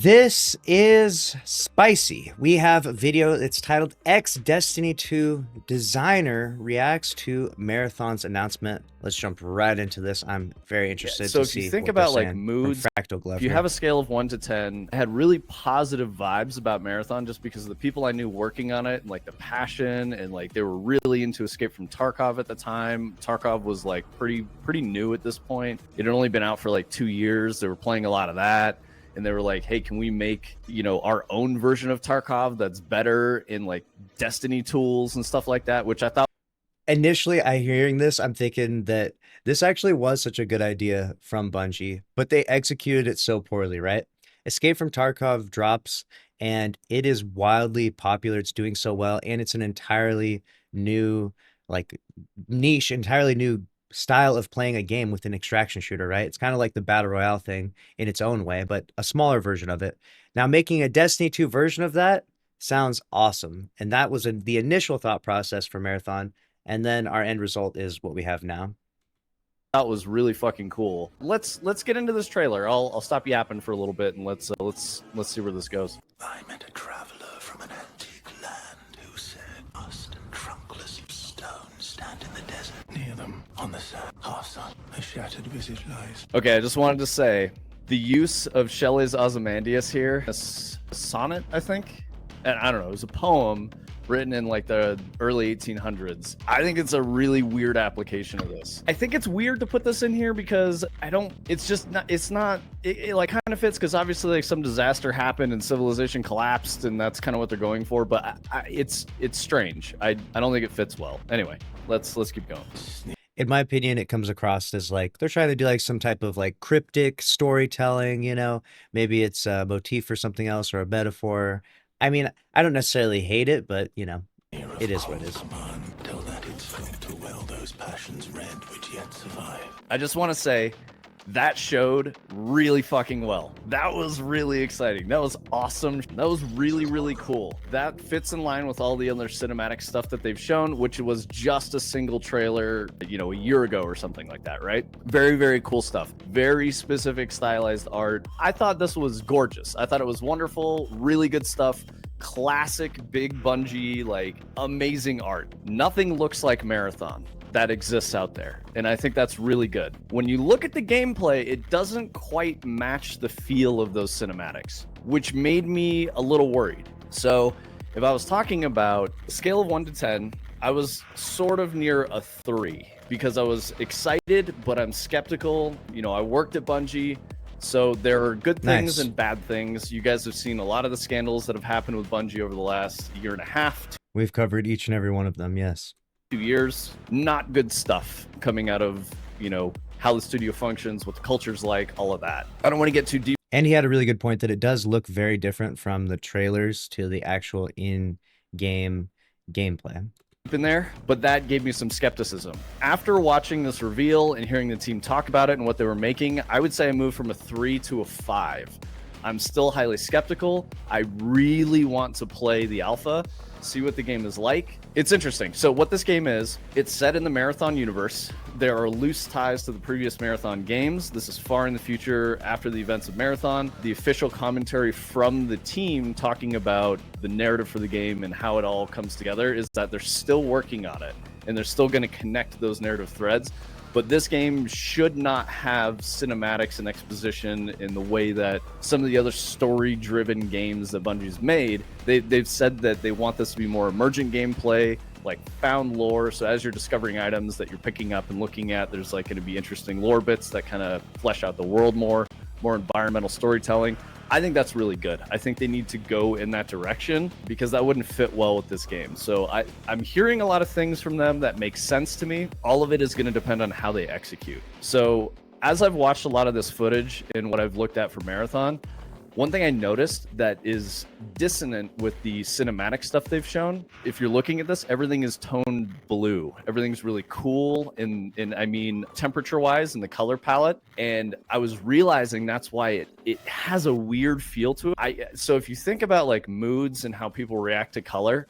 This is spicy. We have a video. It's titled Destiny 2 Designer Reacts to Marathon's Announcement. Let's jump right into this. I'm very interested So to if you see think what they're about like saying moods, from Fractal Glove if you here. have a scale of 1 to 10, I had really positive vibes about Marathon just because of the people I knew working on it and like the passion, and like they were really into Escape from Tarkov at the time. Tarkov was like pretty new at this point. It had only been out for like 2 years. They were playing a lot of that. And they were like, hey, can we make, our own version of Tarkov that's better in like Destiny tools and stuff like that, which I thought. Initially, I hearing this, I'm thinking that this actually was such a good idea from Bungie, but they executed it so poorly, right? Escape from Tarkov drops, and it is wildly popular. It's doing so well, and it's an entirely new, like, niche, entirely new style of playing a game with an extraction shooter, right? It's kind of like the Battle Royale thing in its own way, but a smaller version of it. Now, making a Destiny 2 version of that sounds awesome, and that was the initial thought process for Marathon, and then our end result is what we have now. That was really fucking cool. Let's get into this trailer. I'll stop yapping for a little bit and let's see where this goes. I met a traveler from an antique land who said rust and trunkless stones stand in the desert. Near them, on the sand, half sun, a shattered visage lies. Okay, I just wanted to say the use of Shelley's Ozymandias here, a sonnet, I think, and I don't know, it was a poem written in like the early 1800s. I think it's a really weird application of this. I think it's weird to put this in here because it like kind of fits because obviously like some disaster happened and civilization collapsed and that's kind of what they're going for, but it's strange. I don't think it fits well. Anyway, let's keep going. In my opinion, it comes across as like they're trying to do like some type of like cryptic storytelling, maybe it's a motif for something else or a metaphor. I mean, I don't necessarily hate it, but it is what it is. Till that it's felt to well those passions red which yet survive. I just want to say that showed really fucking well. That was really exciting. That was awesome. That was really cool. That fits in line with all the other cinematic stuff that they've shown, which was just a single trailer, a year ago or something like that, right? Very cool stuff. Very specific stylized art. I thought this was gorgeous. I thought it was wonderful. Really good stuff. Classic big Bungie, like amazing art. Nothing looks like Marathon that exists out there, and I think that's really good. When you look at the gameplay, it doesn't quite match the feel of those cinematics, which made me a little worried. So if I was talking about a scale of 1 to 10, I was sort of near a 3 because I was excited, but I'm skeptical. I worked at Bungie, so there are good things and bad things. You guys have seen a lot of the scandals that have happened with Bungie over the last year and a half. We've covered each and every one of them, yes. 2 years. Not good stuff coming out of, how the studio functions, what the culture's like, all of that. I don't want to get too deep. And he had a really good point that it does look very different from the trailers to the actual in-game gameplay In there, but that gave me some skepticism. After watching this reveal and hearing the team talk about it and what they were making, I would say I moved from a 3 to a 5. I'm still highly skeptical. I really want to play the alpha, see what the game is like. It's interesting. So what this game is, it's set in the Marathon universe. There are loose ties to the previous Marathon games. This is far in the future after the events of Marathon. The official commentary from the team talking about the narrative for the game and how it all comes together is that they're still working on it and they're still going to connect those narrative threads. But this game should not have cinematics and exposition in the way that some of the other story-driven games that Bungie's made. They've said that they want this to be more emergent gameplay, like found lore. So as you're discovering items that you're picking up and looking at, there's like going to be interesting lore bits that kind of flesh out the world more environmental storytelling. I think that's really good. I think they need to go in that direction because that wouldn't fit well with this game. So I'm hearing a lot of things from them that make sense to me. All of it is going to depend on how they execute. So as I've watched a lot of this footage and what I've looked at for Marathon, one thing I noticed that is dissonant with the cinematic stuff they've shown, if you're looking at this, everything is toned blue. Everything's really cool and I mean temperature-wise in the color palette. And I was realizing that's why it has a weird feel to it. So if you think about like moods and how people react to color,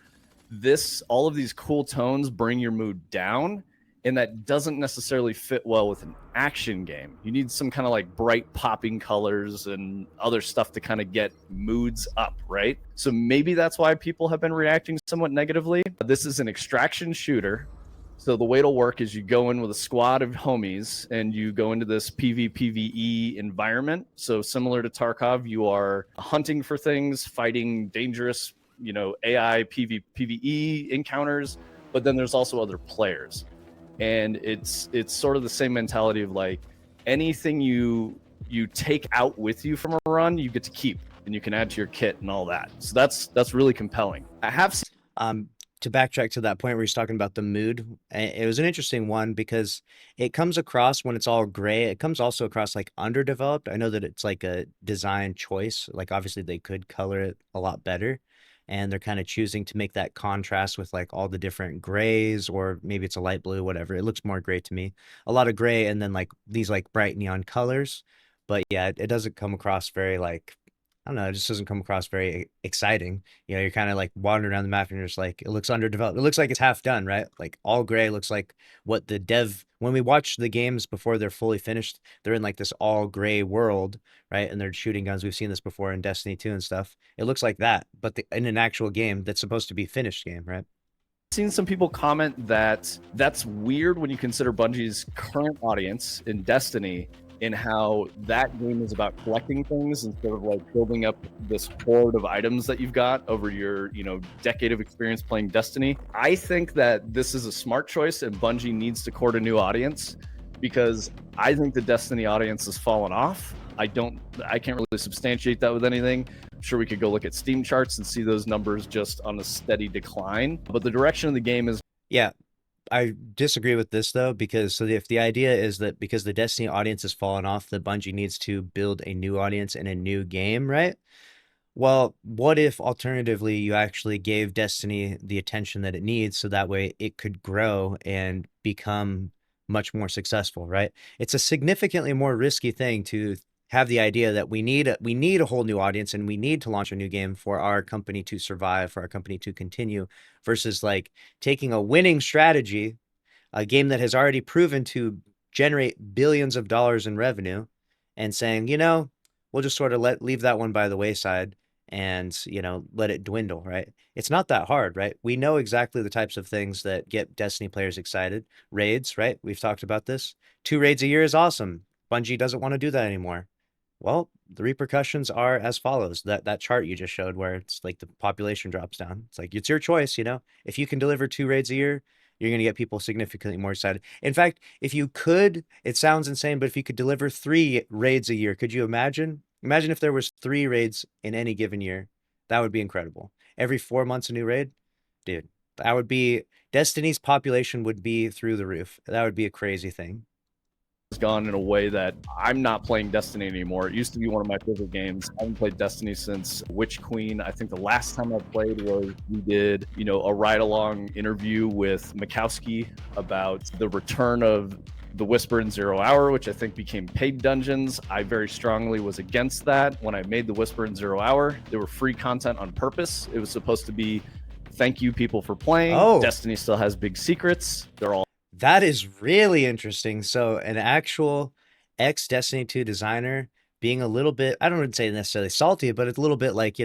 all of these cool tones bring your mood down. and that doesn't necessarily fit well with an action game. You need some kind of like bright popping colors and other stuff to kind of get moods up, right? So maybe that's why people have been reacting somewhat negatively. This is an extraction shooter. So the way it'll work is you go in with a squad of homies and you go into this PvPvE environment. So similar to Tarkov, you are hunting for things, fighting dangerous, AI PvE encounters, but then there's also other players. And it's sort of the same mentality of like anything you take out with you from a run, you get to keep and you can add to your kit and all that. So that's really compelling. I have to backtrack to that point where he's talking about the mood, it was an interesting one because it comes across when it's all gray. It comes also across like underdeveloped. I know that it's like a design choice. Like obviously they could color it a lot better, and they're kind of choosing to make that contrast with like all the different grays, or maybe it's a light blue, whatever. It looks more gray to me. A lot of gray and then like these like bright neon colors. But yeah, it doesn't come across very like, I don't know, it just doesn't come across very exciting. You're kind of like wandering around the map and you're just like, it looks underdeveloped. It looks like it's half done, right? Like all gray looks like what the dev, when we watch the games before they're fully finished, they're in like this all gray world, right? And they're shooting guns. We've seen this before in Destiny 2 and stuff. It looks like that, but in an actual game that's supposed to be finished game, right? Seen some people comment that that's weird when you consider Bungie's current audience in Destiny, in how that game is about collecting things instead of like building up this hoard of items that you've got over your decade of experience playing Destiny. I think that this is a smart choice and Bungie needs to court a new audience, because I think the Destiny audience has fallen off. I can't really substantiate that with anything. I'm sure we could go look at Steam charts and see those numbers just on a steady decline, but the direction of the game is. Yeah, I disagree with this though, because so if the idea is that because the Destiny audience has fallen off, the Bungie needs to build a new audience in a new game, right? Well, what if alternatively you actually gave Destiny the attention that it needs so that way it could grow and become much more successful, right? It's a significantly more risky thing to have the idea that we need a whole new audience and we need to launch a new game for our company to survive, for our company to continue, versus like taking a winning strategy, a game that has already proven to generate billions of dollars in revenue, and saying, we'll just sort of leave that one by the wayside and, let it dwindle, right? It's not that hard, right? We know exactly the types of things that get Destiny players excited. Raids, right? We've talked about this. 2 raids a year is awesome. Bungie doesn't want to do that anymore. Well, the repercussions are as follows. That chart you just showed where it's like the population drops down. It's like, it's your choice, If you can deliver 2 raids a year, you're going to get people significantly more excited. In fact, if you could, it sounds insane, but if you could deliver 3 raids a year, could you imagine? Imagine if there was 3 raids in any given year. That would be incredible. Every 4 months a new raid? Dude, that would be, Destiny's population would be through the roof. That would be a crazy thing. Gone in a way that I'm not playing Destiny anymore. It used to be one of my favorite games. I haven't played Destiny since Witch Queen. I think the last time I played was we did, a ride-along interview with Mikowski about the return of the Whisper in 0 Hour, which I think became paid dungeons. I very strongly was against that. When I made the Whisper in 0 Hour, they were free content on purpose. It was supposed to be thank you people for playing. Oh. Destiny still has big secrets. They're all. That is really interesting. So an actual ex-Destiny 2 designer being a little bit, I don't want to say necessarily salty, but it's a little bit like,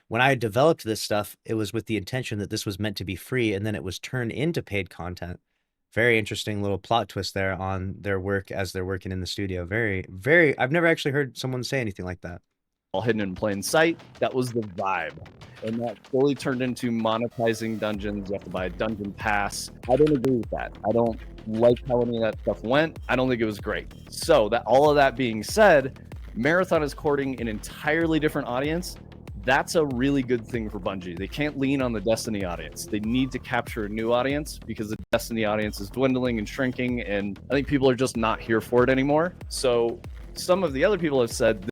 when I developed this stuff, it was with the intention that this was meant to be free, and then it was turned into paid content. Very interesting little plot twist there on their work as they're working in the studio. Very, very, I've never actually heard someone say anything like that. All hidden in plain sight. That was the vibe. And that slowly turned into monetizing dungeons. You have to buy a dungeon pass. I don't agree with that. I don't like how any of that stuff went. I don't think it was great. So that all of that being said, Marathon is courting an entirely different audience. That's a really good thing for Bungie. They can't lean on the Destiny audience. They need to capture a new audience because the Destiny audience is dwindling and shrinking, and I think people are just not here for it anymore. So some of the other people have said,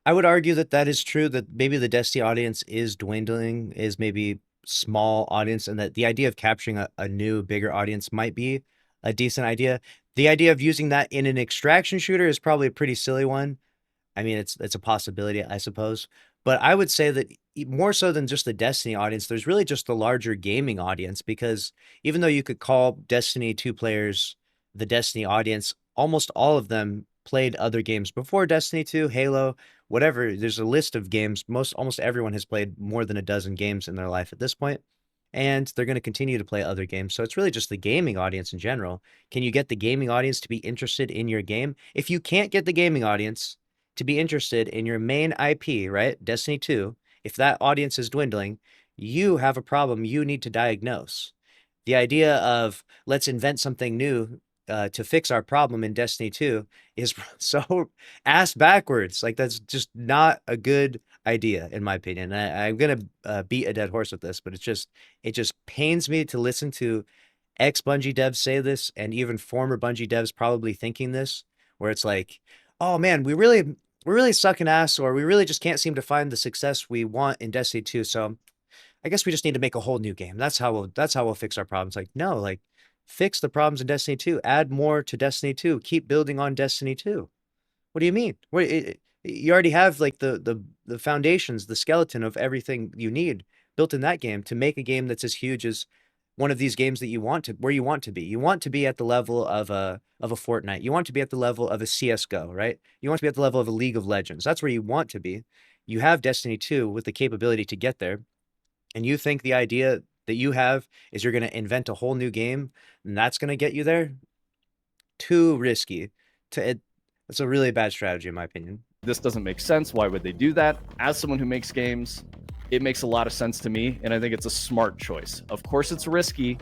I would argue that is true, that maybe the Destiny audience is dwindling, is maybe small audience, and that the idea of capturing a new, bigger audience might be a decent idea. The idea of using that in an extraction shooter is probably a pretty silly one. I mean, it's a possibility, I suppose. But I would say that more so than just the Destiny audience, there's really just the larger gaming audience, because even though you could call Destiny 2 players the Destiny audience, almost all of them played other games before Destiny 2, Halo, whatever. There's a list of games. Almost everyone has played more than a dozen games in their life at this point, and they're going to continue to play other games. So it's really just the gaming audience in general. Can you get the gaming audience to be interested in your game? If you can't get the gaming audience to be interested in your main IP, right? Destiny 2, if that audience is dwindling, you have a problem you need to diagnose. The idea of let's invent something new to fix our problem in Destiny 2 is so ass backwards. Like, that's just not a good idea, in my opinion. I'm gonna beat a dead horse with this, but it just pains me to listen to ex-Bungie devs say this, and even former Bungie devs probably thinking this, where it's like, oh man, we're really sucking ass, or we really just can't seem to find the success we want in Destiny 2. So I guess we just need to make a whole new game. That's how we'll fix our problems. Like, no, like, fix the problems in Destiny 2. Add more to Destiny 2. Keep building on Destiny 2. What do you mean? You already have like the foundations, the skeleton of everything you need built in that game to make a game that's as huge as one of these games that you want to, where you want to be. You want to be at the level of a Fortnite. You want to be at the level of a CS:GO, right? You want to be at the level of a League of Legends. That's where you want to be. You have Destiny 2 with the capability to get there. And you think the idea that you have is you're going to invent a whole new game and that's going to get you there? Too risky. It's a really bad strategy, in my opinion. This doesn't make sense. Why would they do that? As someone who makes games, it makes a lot of sense to me, and I think it's a smart choice. Of course, it's risky,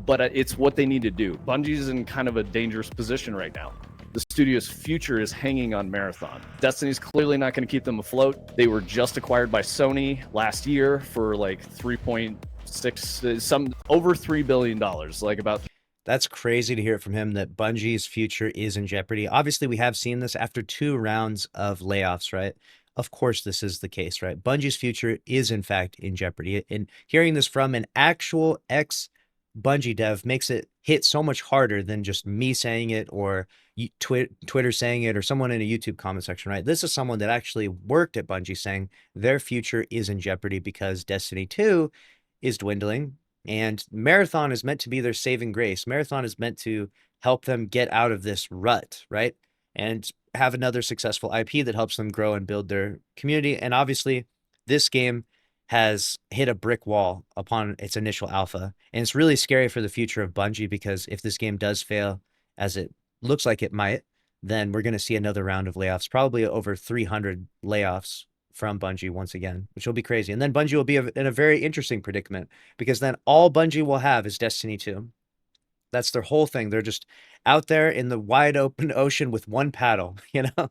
but it's what they need to do. Bungie's in kind of a dangerous position right now. The studio's future is hanging on Marathon. Destiny's clearly not going to keep them afloat. They were just acquired by Sony last year for like 3.6, some over $3 billion, like about. That's crazy to hear it from him that Bungie's future is in jeopardy. Obviously, we have seen this after 2 rounds of layoffs, right? Of course, this is the case, right? Bungie's future is, in fact, in jeopardy. And hearing this from an actual ex-Bungie dev makes it hit so much harder than just me saying it or Twitter saying it or someone in a YouTube comment section, right? This is someone that actually worked at Bungie saying their future is in jeopardy because Destiny 2 is dwindling. And Marathon is meant to be their saving grace. Marathon is meant to help them get out of this rut, right? And have another successful IP that helps them grow and build their community. And obviously, this game has hit a brick wall upon its initial alpha. And it's really scary for the future of Bungie because if this game does fail, as it looks like it might, then we're going to see another round of layoffs, probably over 300 layoffs from Bungie once again, which will be crazy. And then Bungie will be in a very interesting predicament because then all Bungie will have is Destiny 2. That's their whole thing. They're just out there in the wide open ocean with one paddle, you know?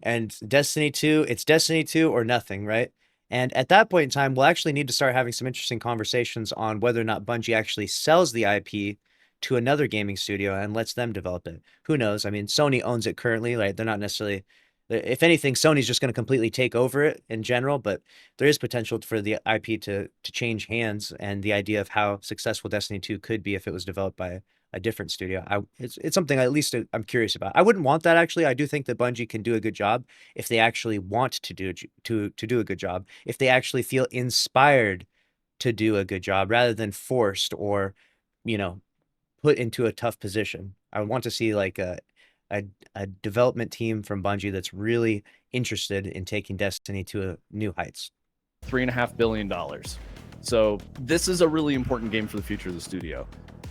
And Destiny 2, it's Destiny 2 or nothing, right? And at that point in time, we'll actually need to start having some interesting conversations on whether or not Bungie actually sells the IP to another gaming studio and lets them develop it. Who knows? I mean, Sony owns it currently, right? They're not necessarily, if anything, Sony's just going to completely take over it in general, but there is potential for the IP to change hands, and the idea of how successful Destiny 2 could be if it was developed by a different studio. It's something at least I'm curious about. I wouldn't want that, actually. I do think that Bungie can do a good job if they actually want to do a good job, if they actually feel inspired to do a good job rather than forced or, you know, put into a tough position. I would want to see like a development team from Bungie that's really interested in taking Destiny to new heights. $3.5 billion. So this is a really important game for the future of the studio.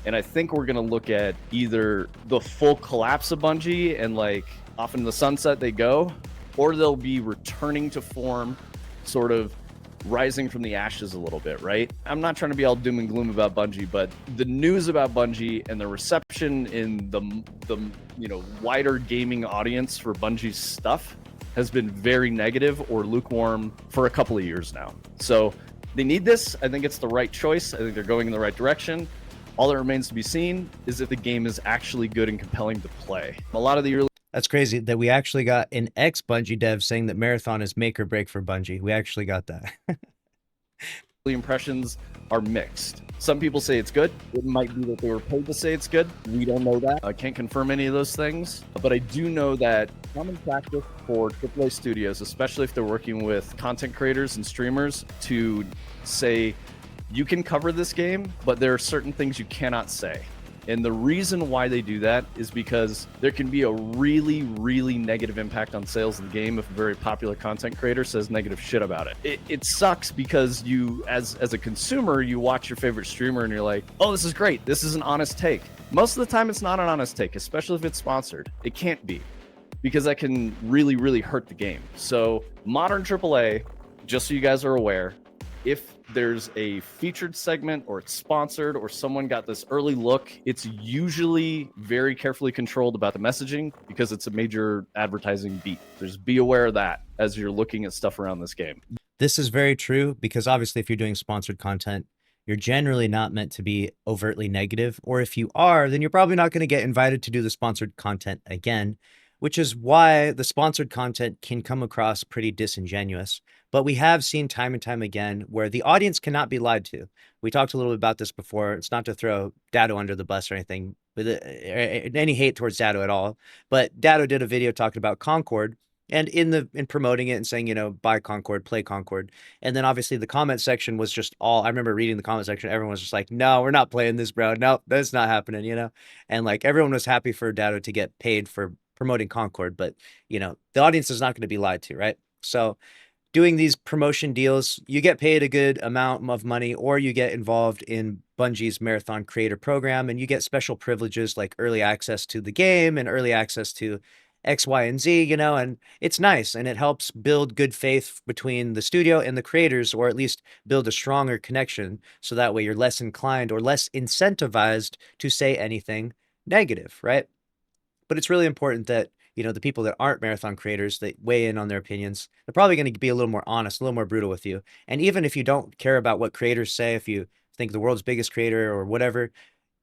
And I think we're going to look at either the full collapse of Bungie and like off into the sunset they go, or they'll be returning to form, sort of rising from the ashes a little bit, right? I'm not trying to be all doom and gloom about Bungie, but the news about Bungie and the reception in the wider gaming audience for Bungie's stuff has been very negative or lukewarm for a couple of years now. So they need this. I think it's the right choice. I think they're going in the right direction. All that remains to be seen is if the game is actually good and compelling to play. A lot of the early... That's crazy that we actually got an ex-Bungie dev saying that Marathon is make or break for Bungie. We actually got that. impressions are mixed. Some people say it's good. It might be that they were paid to say it's good. We don't know that. I can't confirm any of those things, but I do know that common practice for AAA studios, especially if they're working with content creators and streamers, to say, you can cover this game, but there are certain things you cannot say. And the reason why they do that is because there can be a really, really negative impact on sales of the game if a very popular content creator says negative shit about it. It sucks because you, as a consumer, you watch your favorite streamer and you're like, oh, this is great. This is an honest take. Most of the time, it's not an honest take, especially if it's sponsored. It can't be, because that can really, really hurt the game. So modern AAA, just so you guys are aware, if there's a featured segment or it's sponsored or someone got this early look, it's usually very carefully controlled about the messaging because it's a major advertising beat. Just be aware of that as you're looking at stuff around this game. This is very true because obviously if you're doing sponsored content, you're generally not meant to be overtly negative, or if you are, then you're probably not going to get invited to do the sponsored content again, which is why the sponsored content can come across pretty disingenuous. But we have seen time and time again where the audience cannot be lied to. We talked a little bit about this before. It's not to throw Dado under the bus or anything, with any hate towards Dado at all. But Dado did a video talking about Concord, and in promoting it and saying, you know, buy Concord, play Concord. And then obviously the comment section was just all, I remember reading the comment section, everyone was just like, no, we're not playing this, bro. No, that's not happening, you know? And like everyone was happy for Dado to get paid for promoting Concord, but you know, the audience is not going to be lied to, right? So doing these promotion deals, you get paid a good amount of money, or you get involved in Bungie's Marathon Creator Program and you get special privileges like early access to the game and early access to X, Y, and Z, you know, and it's nice and it helps build good faith between the studio and the creators, or at least build a stronger connection. So that way you're less inclined or less incentivized to say anything negative, right? But it's really important that, you know, the people that aren't marathon creators that weigh in on their opinions, they're probably going to be a little more honest, a little more brutal with you. And even if you don't care about what creators say, if you think the world's biggest creator or whatever,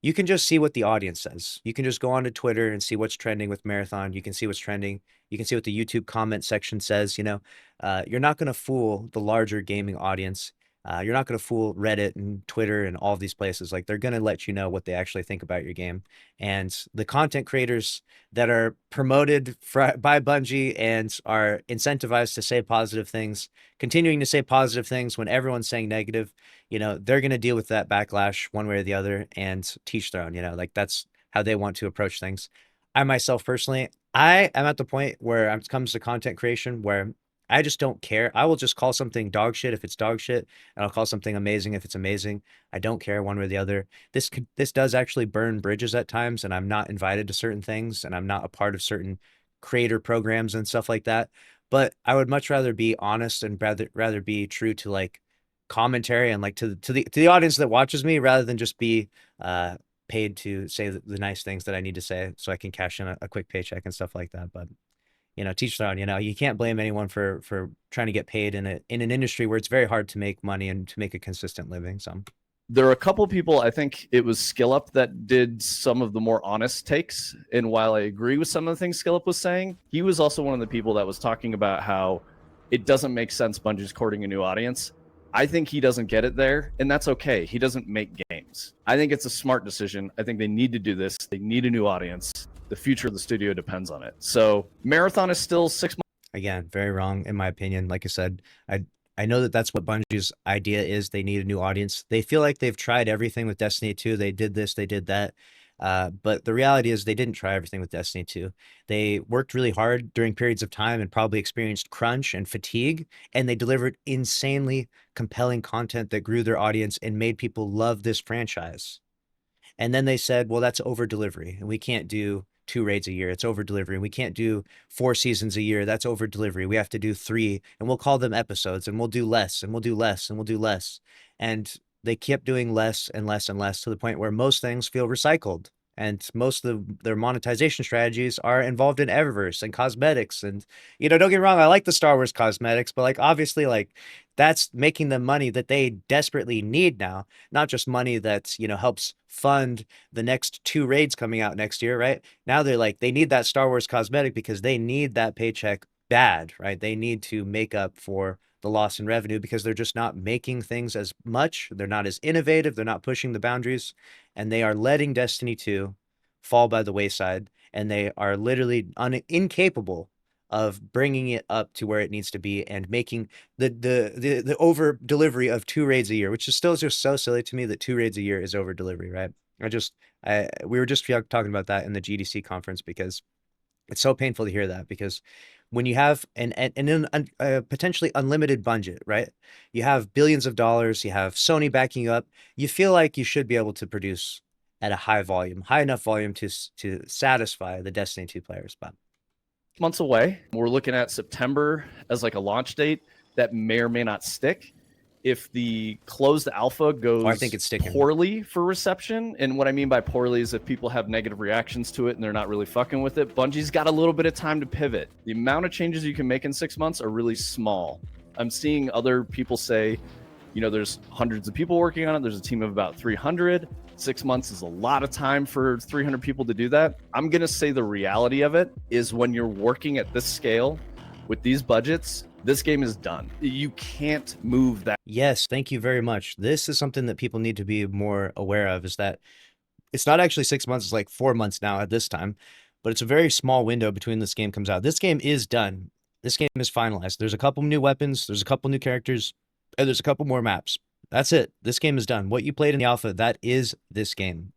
you can just see what the audience says. You can just go onto Twitter and see what's trending with Marathon. You can see what's trending. You can see what the YouTube comment section says. You know, you're not going to fool the larger gaming audience. You're not going to fool Reddit and Twitter and all these places. Like, they're going to let you know what they actually think about your game. And the content creators that are promoted by Bungie and are incentivized to say positive things, continuing to say positive things when everyone's saying negative, you know, they're going to deal with that backlash one way or the other and teach their own, you know, like that's how they want to approach things. I myself personally, I am at the point where it comes to content creation where I just don't care. I will just call something dog shit if it's dog shit, and I'll call something amazing if it's amazing. I don't care one way or the other. This does actually burn bridges at times, and I'm not invited to certain things, and I'm not a part of certain creator programs and stuff like that. But I would much rather be honest and rather be true to like commentary and like to the audience that watches me, rather than just be paid to say the nice things that I need to say so I can cash in a quick paycheck and stuff like that. But you know, teach their own. You know, you can't blame anyone for trying to get paid in an industry where it's very hard to make money and to make a consistent living. So there are a couple people, I think it was SkillUp, that did some of the more honest takes. And while I agree with some of the things SkillUp was saying, he was also one of the people that was talking about how it doesn't make sense Bungie's courting a new audience. I think he doesn't get it there, and that's okay. He doesn't make games. I think it's a smart decision. I think they need to do this. They need a new audience. The future of the studio depends on it. So Marathon is still 6 months. Again, very wrong in my opinion. Like I said, I know that that's what Bungie's idea is. They need a new audience. They feel like they've tried everything with Destiny 2. They did this, they did that. But the reality is they didn't try everything with Destiny 2. They worked really hard during periods of time and probably experienced crunch and fatigue, and they delivered insanely compelling content that grew their audience and made people love this franchise. And then they said, well, that's over delivery, and we can't do 2 raids a year. It's over delivery. We can't do 4 seasons a year. That's over delivery. We have to do 3, and we'll call them episodes, and we'll do less, and we'll do less, and we'll do less. And they kept doing less and less and less to the point where most things feel recycled. And most of their monetization strategies are involved in Eververse and cosmetics. And, you know, don't get me wrong, I like the Star Wars cosmetics, but like obviously like that's making them money that they desperately need now, not just money that, you know, helps fund the next 2 raids coming out next year, right? Now they're like, they need that Star Wars cosmetic because they need that paycheck bad, right? They need to make up for the loss in revenue because they're just not making things as much. They're not as innovative. They're not pushing the boundaries, and they are letting Destiny 2 fall by the wayside. And they are literally incapable of bringing it up to where it needs to be and making the over delivery of 2 raids a year, which is still just so silly to me that 2 raids a year is over delivery, right? We were just talking about that in the GDC conference because it's so painful to hear that because when you have a potentially unlimited budget, right? You have billions of dollars, you have Sony backing you up, you feel like you should be able to produce at a high volume, high enough volume to satisfy the Destiny 2 players. But months away. We're looking at September as like a launch date that may or may not stick. If the closed alpha goes I think it's sticking. poorly for reception, and what I mean by poorly is if people have negative reactions to it and they're not really fucking with it, Bungie's got a little bit of time to pivot. The amount of changes you can make in 6 months are really small. I'm seeing other people say, you know, there's hundreds of people working on it. There's a team of about 300. 6 months is a lot of time for 300 people to do that. I'm going to say the reality of it is when you're working at this scale with these budgets, this game is done. You can't move that. Yes, thank you very much. This is something that people need to be more aware of, is that it's not actually 6 months, it's like 4 months now at this time, but it's a very small window between this game comes out. This game is done. This game is finalized. There's a couple new weapons, there's a couple new characters, and there's a couple more maps. That's it. This game is done. What you played in the alpha, that is this game.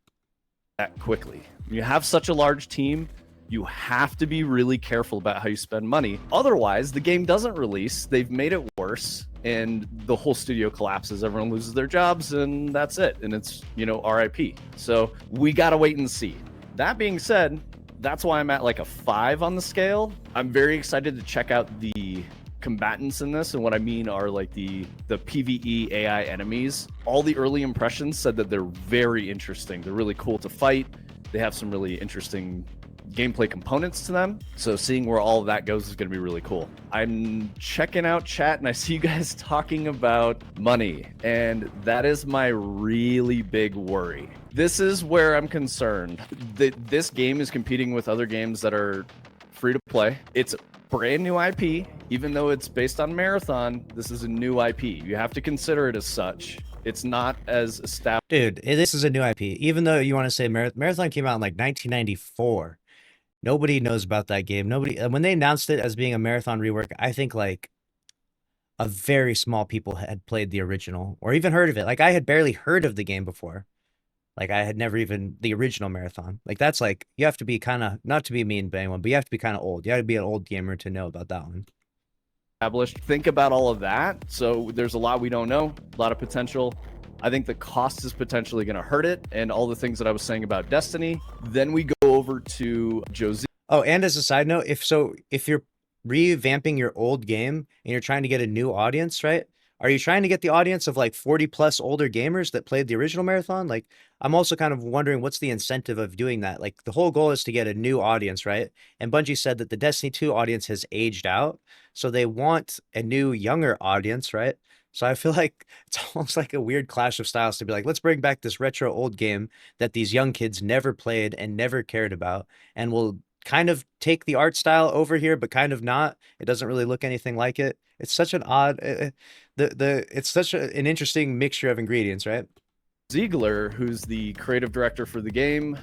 That quickly. When you have such a large team, you have to be really careful about how you spend money. Otherwise, the game doesn't release. They've made it worse, and the whole studio collapses. Everyone loses their jobs, and that's it. And it's, you know, RIP. So we got to wait and see. That being said, that's why I'm at like a 5 on the scale. I'm very excited to check out the combatants in this, and what I mean are like the PvE AI enemies. All the early impressions said that they're very interesting. They're really cool to fight. They have some really interesting gameplay components to them. So seeing where all of that goes is going to be really cool. I'm checking out chat and I see you guys talking about money, and that is my really big worry. This is where I'm concerned. This game is competing with other games that are free to play. It's brand new IP. Even though it's based on Marathon, this is a new IP. You have to consider it as such. It's not as established. Dude, this is a new IP. Even though you want to say Marathon came out in like 1994. Nobody knows about that game. Nobody, when they announced it as being a Marathon rework, I think like a very small people had played the original or even heard of it. Like I had barely heard of the game before. Like I had never even the original Marathon. Like that's like, you have to be kind of, not to be mean to anyone, but you have to be kind of old. You have to be an old gamer to know about that one. Think about all of that. So there's a lot we don't know, a lot of potential. I think the cost is potentially going to hurt it, and all the things that I was saying about Destiny. Then we go over to Josie. Oh, and as a side note, if you're revamping your old game and you're trying to get a new audience, right? Are you trying to get the audience of like 40 plus older gamers that played the original Marathon? Like, I'm also kind of wondering what's the incentive of doing that? Like, the whole goal is to get a new audience, right? And Bungie said that the Destiny 2 audience has aged out, so they want a new, younger audience, right? So I feel like it's almost like a weird clash of styles to be like, let's bring back this retro old game that these young kids never played and never cared about, and we'll kind of take the art style over here, but kind of not. It doesn't really look anything like it. It's such an odd, it's such an interesting mixture of ingredients, right? Ziegler, who's the creative director for the game,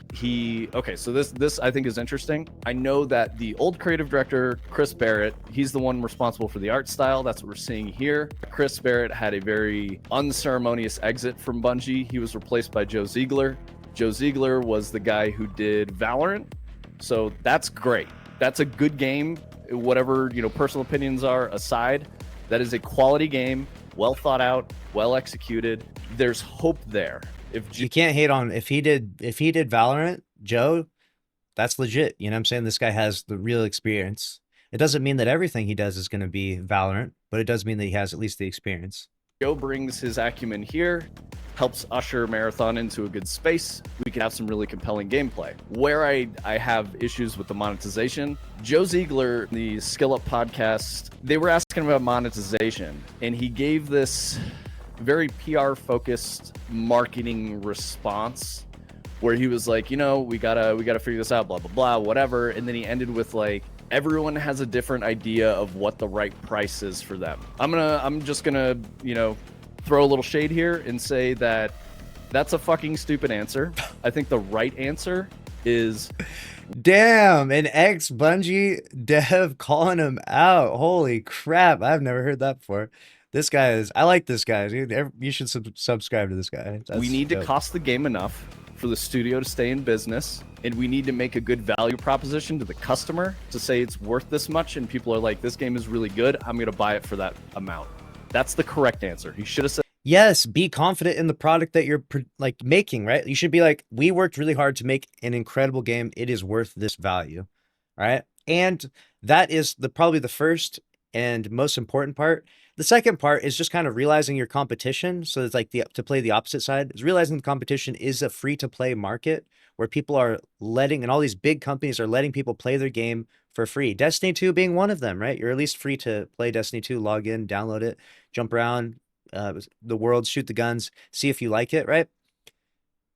so this I think is interesting. I know that the old creative director, Chris Barrett, he's the one responsible for the art style. That's what we're seeing here. Chris Barrett had a very unceremonious exit from Bungie. He was replaced by Joe Ziegler. Joe Ziegler was the guy who did Valorant. So that's great. That's a good game. Whatever, you know, personal opinions are aside, that is a quality game, well thought out, well executed. There's hope there. You can't hate on if he did Valorant, Joe, that's legit. You know what I'm saying? This guy has the real experience. It doesn't mean that everything he does is going to be Valorant, but it does mean that he has at least the experience. Joe brings his acumen here, helps usher Marathon into a good space. We can have some really compelling gameplay. Where I have issues with the monetization, Joe Ziegler, the Skill Up podcast, they were asking about monetization, and he gave this very PR-focused marketing response where he was like, you know, we gotta figure this out, blah, blah, blah, whatever. And then he ended with like, everyone has a different idea of what the right price is for them. I'm just gonna, you know, throw a little shade here and say that that's a fucking stupid answer. I think the right answer is... Damn, an ex-Bungie dev calling him out. Holy crap, I've never heard that before. This guy is, I like this guy. You should subscribe to this guy. We need to cost the game enough for the studio to stay in business, and we need to make a good value proposition to the customer to say it's worth this much, and people are like, this game is really good, I'm going to buy it for that amount. That's the correct answer. He should have said, yes, be confident in the product that you're like making, right? You should be like, we worked really hard to make an incredible game. It is worth this value, right? And that is probably the first and most important part. The second part is just kind of realizing your competition. So it's like to play the opposite side is realizing the competition is a free to play market where people are letting, and all these big companies are letting people play their game for free. Destiny 2 being one of them, right? You're at least free to play Destiny 2, log in, download it, jump around the world, shoot the guns, see if you like it, right?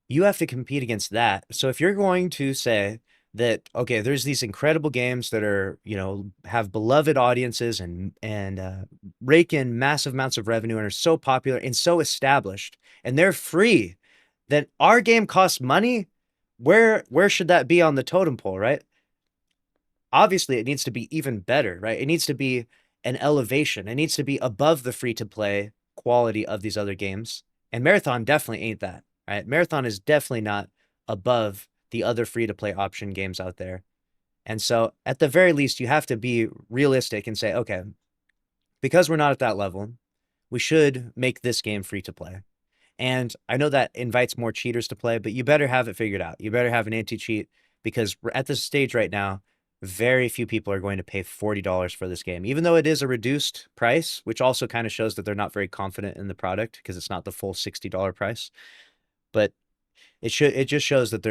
You have to compete against that. So if you're going to say that, okay, there's these incredible games that are, have beloved audiences and rake in massive amounts of revenue and are so popular and so established, and they're free, then our game costs money. Where should that be on the totem pole, right? Obviously, it needs to be even better, right? It needs to be an elevation. It needs to be above the free-to-play quality of these other games. And Marathon definitely ain't that, right? Marathon is definitely not above the other free-to-play option games out there. And so at the very least, you have to be realistic and say, okay, because we're not at that level, we should make this game free-to-play. And I know that invites more cheaters to play, but you better have it figured out. You better have an anti-cheat, because we're at this stage right now, very few people are going to pay $40 for this game, even though it is a reduced price, which also kind of shows that they're not very confident in the product because it's not the full $60 price. But it just shows that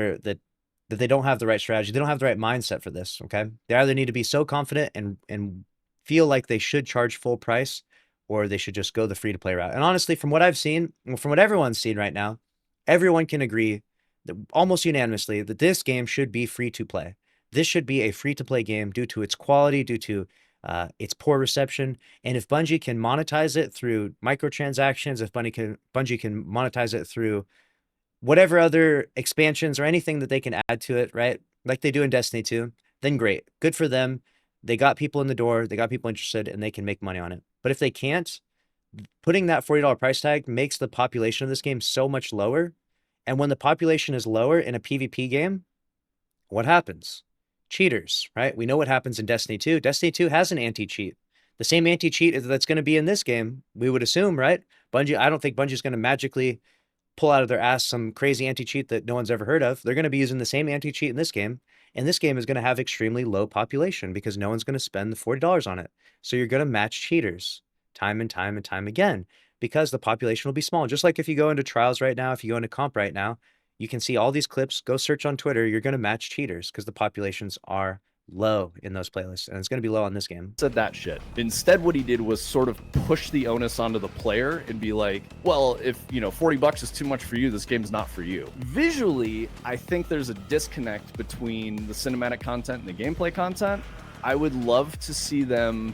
they don't have the right strategy. They don't have the right mindset for this. Okay. They either need to be so confident and feel like they should charge full price, or they should just go the free to play route. And honestly, from what I've seen, from what everyone's seen right now, everyone can agree that almost unanimously that this game should be free to play. This should be a free-to-play game due to its quality, due to its poor reception. And if Bungie can monetize it through microtransactions, if Bungie can monetize it through whatever other expansions or anything that they can add to it, right? Like they do in Destiny 2, then great. Good for them. They got people in the door, they got people interested, and they can make money on it. But if they can't, putting that $40 price tag makes the population of this game so much lower. And when the population is lower in a PvP game, what happens? Cheaters, right? We know what happens in Destiny 2. Destiny 2 has an anti-cheat. The same anti-cheat that's going to be in this game, we would assume, right? Bungie, I don't think Bungie's going to magically pull out of their ass some crazy anti-cheat that no one's ever heard of. They're going to be using the same anti-cheat in this game, and this game is going to have extremely low population because no one's going to spend the $40 on it. So you're going to match cheaters time and time and time again because the population will be small. Just like if you go into trials right now, if you go into comp right now, you can see all these clips. Go search on Twitter. You're going to match cheaters because the populations are low in those playlists, and it's going to be low on this game. Said that shit. Instead, what he did was sort of push the onus onto the player and be like, well, if, $40 is too much for you, this game's not for you. Visually, I think there's a disconnect between the cinematic content and the gameplay content. I would love to see them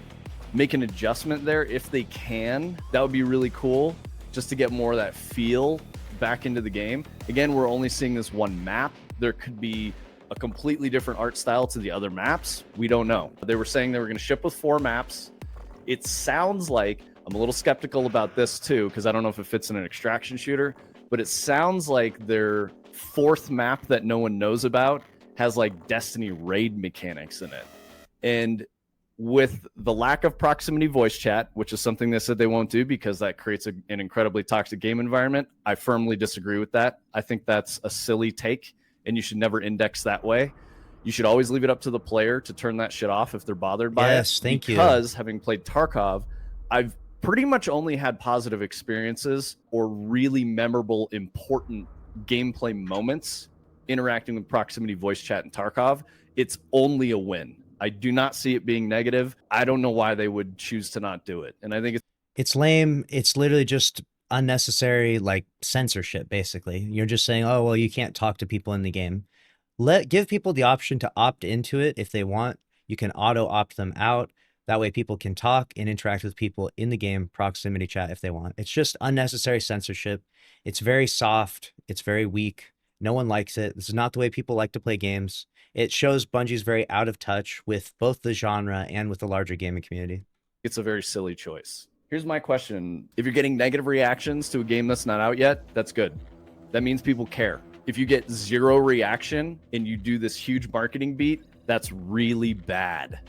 make an adjustment there if they can. That would be really cool, just to get more of that feel back into the game. Again, we're only seeing this one map. There could be a completely different art style to the other maps. We don't know. They were saying they were going to ship with 4 maps. It sounds like, I'm a little skeptical about this too, because I don't know if it fits in an extraction shooter, but it sounds like their 4th map that no one knows about has like Destiny raid mechanics in it. And with the lack of proximity voice chat, which is something they said they won't do because that creates an incredibly toxic game environment, I firmly disagree with that. I think that's a silly take, and you should never index that way. You should always leave it up to the player to turn that shit off if they're bothered by it. Yes, thank you. Because having played Tarkov, I've pretty much only had positive experiences or really memorable, important gameplay moments interacting with proximity voice chat in Tarkov. It's only a win. I do not see it being negative. I don't know why they would choose to not do it. And I think it's lame. It's literally just unnecessary, like censorship, basically. You're just saying, oh, well, you can't talk to people in the game. Give people the option to opt into it if they want. You can auto opt them out. That way people can talk and interact with people in the game, proximity chat if they want. It's just unnecessary censorship. It's very soft. It's very weak. No one likes it. This is not the way people like to play games. It shows Bungie's very out of touch with both the genre and with the larger gaming community. It's a very silly choice. Here's my question. If you're getting negative reactions to a game that's not out yet, that's good. That means people care. If you get 0 reaction and you do this huge marketing beat, that's really bad.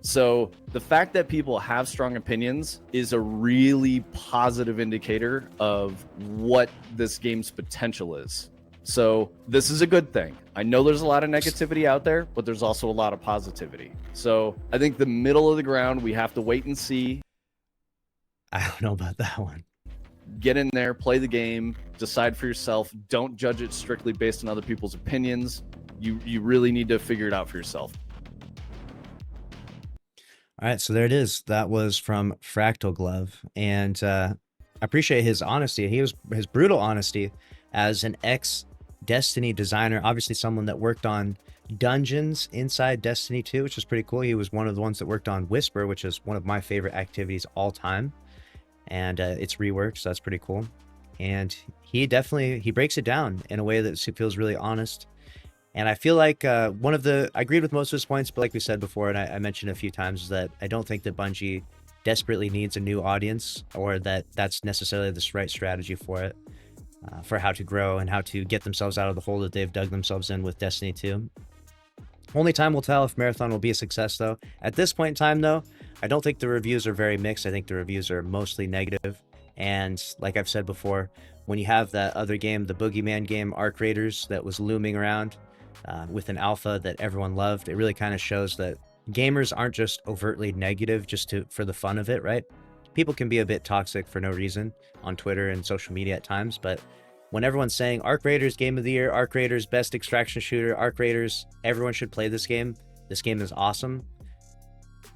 So the fact that people have strong opinions is a really positive indicator of what this game's potential is. So this is a good thing. I know there's a lot of negativity out there, but there's also a lot of positivity. So I think the middle of the ground, we have to wait and see. I don't know about that one. Get in there, play the game, decide for yourself. Don't judge it strictly based on other people's opinions. You really need to figure it out for yourself. All right, so there it is. That was from Fractal Glove, and I appreciate his honesty. His brutal honesty as an ex-Destiny designer, obviously someone that worked on dungeons inside Destiny 2, which is pretty cool. He was one of the ones that worked on Whisper, which is one of my favorite activities all time, and it's reworked, so that's pretty cool. And he breaks it down in a way that feels really honest. And I feel like I agreed with most of his points, but like we said before, and I mentioned a few times, is that I don't think that Bungie desperately needs a new audience, or that that's necessarily the right strategy for it, for how to grow and how to get themselves out of the hole that they've dug themselves in with Destiny 2. Only time will tell if Marathon will be a success, though. At this point in time, though, I don't think the reviews are very mixed. I think the reviews are mostly negative. And like I've said before, when you have that other game, the Boogeyman game, Arc Raiders, that was looming around, with an alpha that everyone loved, it really kind of shows that gamers aren't just overtly negative just for the fun of it, right? People can be a bit toxic for no reason on Twitter and social media at times, but when everyone's saying Arc Raiders Game of the Year, Arc Raiders best extraction shooter, Arc Raiders, everyone should play this game is awesome,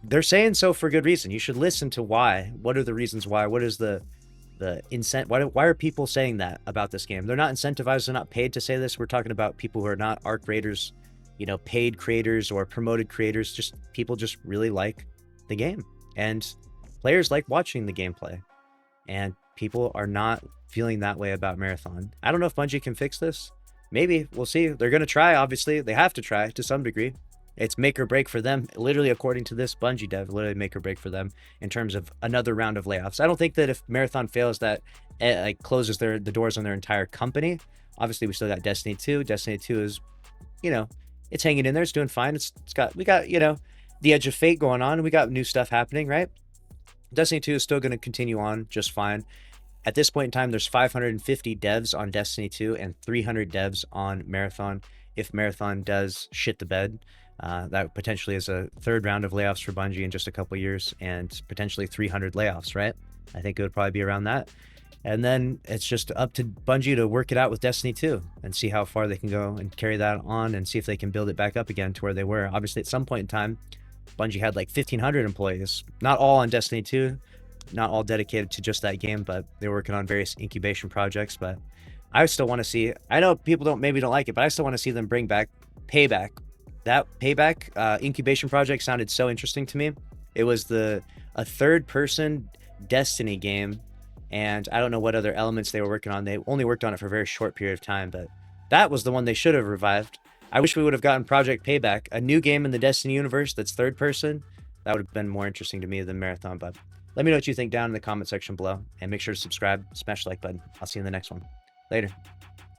they're saying so for good reason. You should listen to why. What are the reasons why? What is the why are people saying that about this game? They're not incentivized, they're not paid to say this. We're talking about people who are not Arc Raiders, paid creators or promoted creators. Just people just really like the game, and players like watching the gameplay, and people are not feeling that way about Marathon. I don't know if Bungie can fix this. Maybe, we'll see. They're going to try, obviously. They have to try to some degree. It's make or break for them, literally, according to this Bungie dev, literally make or break for them in terms of another round of layoffs. I don't think that if Marathon fails, that it closes the doors on their entire company. Obviously, we still got Destiny 2. Destiny 2 is, it's hanging in there. It's doing fine. We got the Edge of Fate going on, and we got new stuff happening, right? Destiny 2 is still going to continue on just fine. At this point in time, there's 550 devs on Destiny 2 and 300 devs on Marathon. If Marathon does shit the bed, that potentially is a third round of layoffs for Bungie in just a couple years, and potentially 300 layoffs, right? I think it would probably be around that. And then it's just up to Bungie to work it out with Destiny 2 and see how far they can go and carry that on, and see if they can build it back up again to where they were. Obviously, at some point in time, Bungie had like 1,500 employees, not all on Destiny 2, not all dedicated to just that game, but they were working on various incubation projects. But I still want to see, I know people maybe don't like it, but I still want to see them bring back Payback. That Payback incubation project sounded so interesting to me. It was a third-person Destiny game, and I don't know what other elements they were working on. They only worked on it for a very short period of time, but that was the one they should have revived. I wish we would have gotten Project Payback, a new game in the Destiny universe that's third-person. That would have been more interesting to me than Marathon. But let me know what you think down in the comment section below, and make sure to subscribe, smash the like button. I'll see you in the next one. Later.